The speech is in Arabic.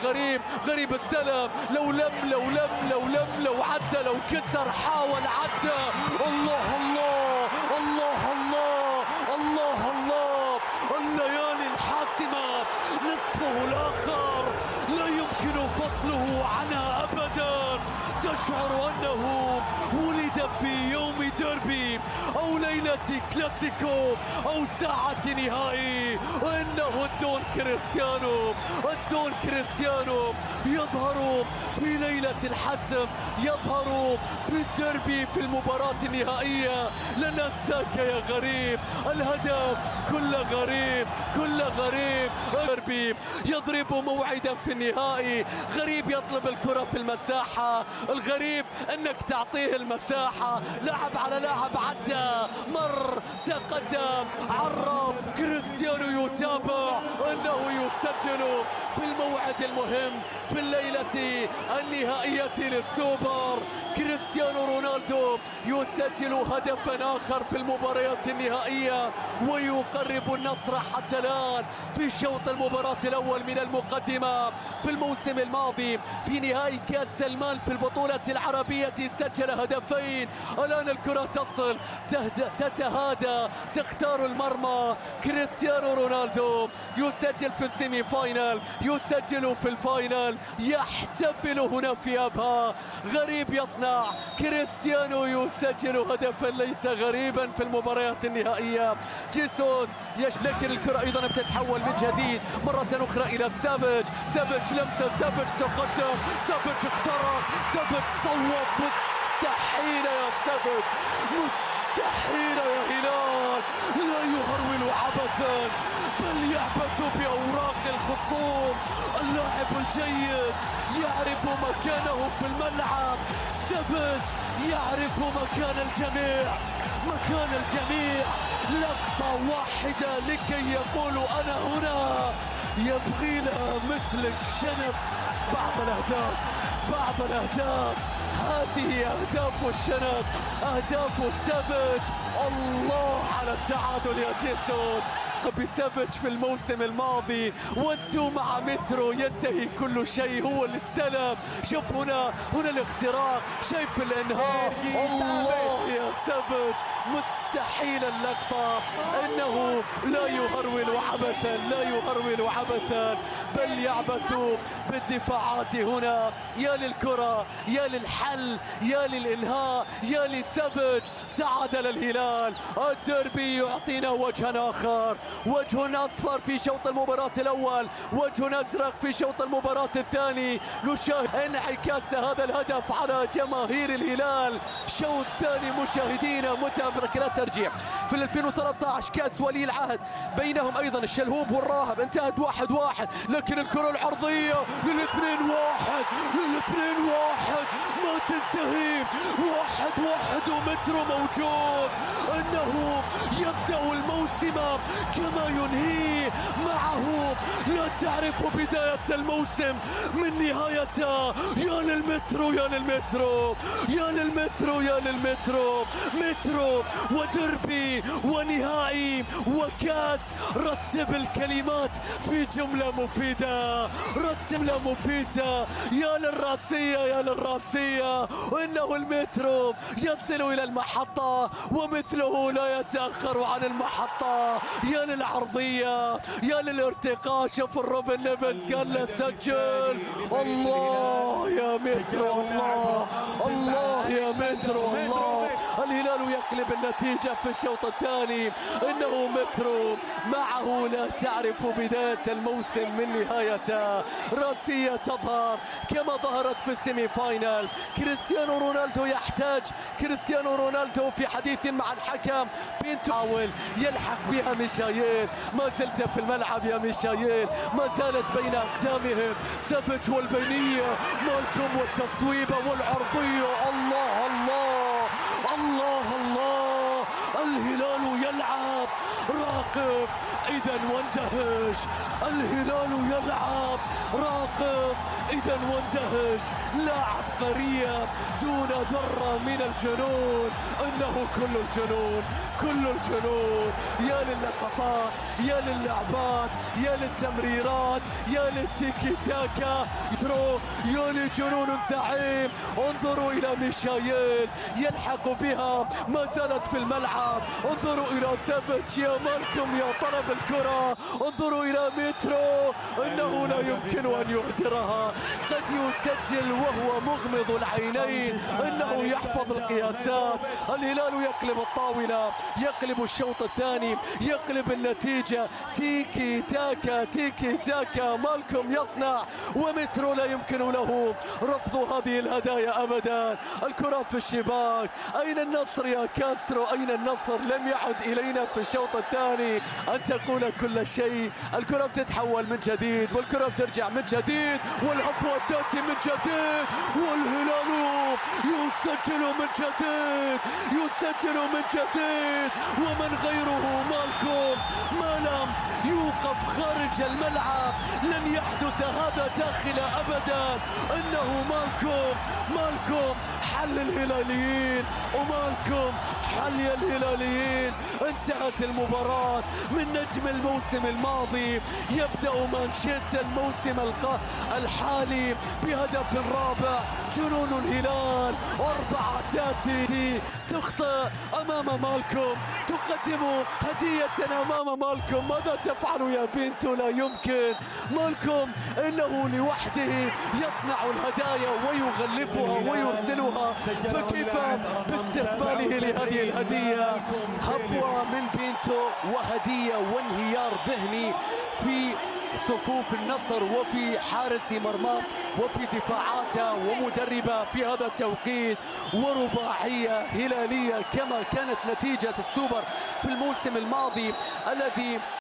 غريب. غريب استلم، لو عدى، لو كسر، حاول، عدى. الله الله الله الله الله الله. الليالي الحاسمة نصفه الآخر لا يمكن فصله عنها أبدا. تشعر أنه ولد في يوم ديربي أو ليلة كلاسيكو أو ساعة نهائي. إنه الدون كريستيانو يظهر في ليلة الحسم، يظهر في الديربي في المباراة النهائية. لن ننساك يا غريب. الهدف كل غريب. ديربي يضرب موعدا في النهائي. غريب يطلب الكرة في المساحة. الغريب انك تعطيه المساحة. لاعب على لاعب، عدى، مر، تقدم، عرض. كريستيانو يتابع انه يسجل في الموعد المهم في الليلة النهائية للسوبر. كريستيانو رونالدو يسجل هدفا آخر في المباريات النهائية ويقرب النصر حتى الآن في شوط المباراة الأول من المقدمة. في الموسم الماضي في نهائي كأس سلمان في البطولة العربية سجل هدفين. الآن الكرة تصل، تتهادى، تختار المرمى. كريستيانو رونالدو يسجل في السيمي فاينل، يسجل في الفاينل، يحتفل هنا في أبها. غريب يصنع. كريستيانو يسجل هدفا ليس غريبا في المباريات النهائية. جيسوس لكن الكرة أيضا بتتحول من جديد مرة أخرى إلى سافيج. لمسة، سافيج تقدم، سافيج اخترق، سافيج صوب. مستحيل يا سافيج، مستحيل يا هلال. لا يهرول عبثا بل يعبث بأوراق الخصوم. اللاعب الجيد يعرف مكانه في الملعب. سافيج يعرف مكان الجميع. لقطة واحدة لكي يقول أنا هنا. يبغي لها مثلك شنب. بعض الأهداف هذه أهداف الشنب، أهداف سافيج. الله على التعادل يا جيسوس بسافيج في الموسم الماضي. وانتو مع مترو ينتهي كل شيء. هو اللي استلم. شوف هنا الاختراق، شايف الانهاء. الله يا سافيج، مستحيل اللقطة. انه لا يهرول عبثا بل يعبث بالدفاعات هنا. يا للكرة، يا للحل، يا للإنهاء، يا لسافيج. تعادل الهلال. الديربي يعطينا وجها آخر، وجه أصفر في شوط المباراة الأول، وجه أزرق في شوط المباراة الثاني. نشاهد انعكاس هذا الهدف على جماهير الهلال. شوط ثاني مشاهدينا ركلات ترجيع في 2013 كأس ولي العهد بينهم أيضا الشلهوب والراهب، انتهت 1-1. لكن الكرة العرضية لل2-1 ما تنتهي. 1-1 ومترو موجود. انه يبدأ الموسم كما ينهي معه. لا تعرف بداية الموسم من نهايته. يا للمترو. مترو ودربي ونهائي وكاس. رتب الكلمات في جملة مفيدة. يا للراسية. إنه المترو يصل إلى المحطة ومثله لا يتأخر عن المحطة. يا للعرضية، يا للارتقاء. شوف الروبن نيفيز قال له سجل. الله يا مترو، الله يا مترو، الله. الهلال يقلب النتيجة في الشوط الثاني. إنه مترو معه لا تعرف بداية الموسم من نهايته. راسية تظهر كما ظهرت في السيمي فاينل. كريستيانو رونالدو يحتاج. كريستيانو رونالدو في حديث مع الحكم بينتو حاول يلحق بها ميشايل. ما زلت في الملعب يا ميشايل، ما زالت بين أقدامهم. سافيج والبينية، مالكم والتصويبة والعرضية. الله الله الله الله. الهلال يلعب، راقب إذا واندهش. الهلال يلعب، راقب إذا واندهش. لا عبقرية دون ذرة من الجنون. إنه كل الجنون كل الجنون. يا للقطات، يا للعبات، يا للتمريرات، يا للتيكي تاكا، يا لجنون الزعيم. انظروا إلى ميشايل يلحق بها، ما زالت في الملعب. انظروا إلى سافيتش يا مالكم يا طلب الكرة. انظروا إلى مترو، إنه لا يمكن أن يهدرها. قد يسجل وهو مغمض العينين، إنه يحفظ القياسات. الهلال يقلب الطاولة، يقلب الشوط الثاني، يقلب النتيجة. تيكي تاكا، تيكي تاكا. مالكم يصنع ومترو لا يمكن له رفض هذه الهدايا أبدا. الكرة في الشباك. أين النصر يا كاسترو؟ أين النصر؟ لم يعد إلينا في الشوط الثاني أن تقول كل شيء. الكرة بتتحول من جديد، والكرة بترجع من جديد، والهفوة تأتي من جديد، والهلال يسجل من جديد، يسجل من جديد. ومن غيره مالكم ما لم يوقف خارج الملعب لن يحدث هذا داخل أبدا. إنه مالكم حل الهلاليين، ومالكم حل الهلاليين. انتهت المباراة من نجم الموسم الماضي. يبدأ مانشيت الموسم الحالي بهدف رابع. جنون الهلال 4 تاتي تخطئ أمام مالكم، تقدم هدية أمام مالكم. ماذا تفعل يا بنتو؟ لا يمكن. مالكم إنه لوحده يصنع الهدايا ويغلفها ويرسلها، فكيف باستقباله لهذه الهدية؟ هفوة من بنتو وهدية وانهيار ذهني في صفوف النصر وفي حارس مرمى وفي دفاعاته ومدربه في هذا التوقيت، ورباعية هلالية كما كانت نتيجة السوبر في الموسم الماضي الذي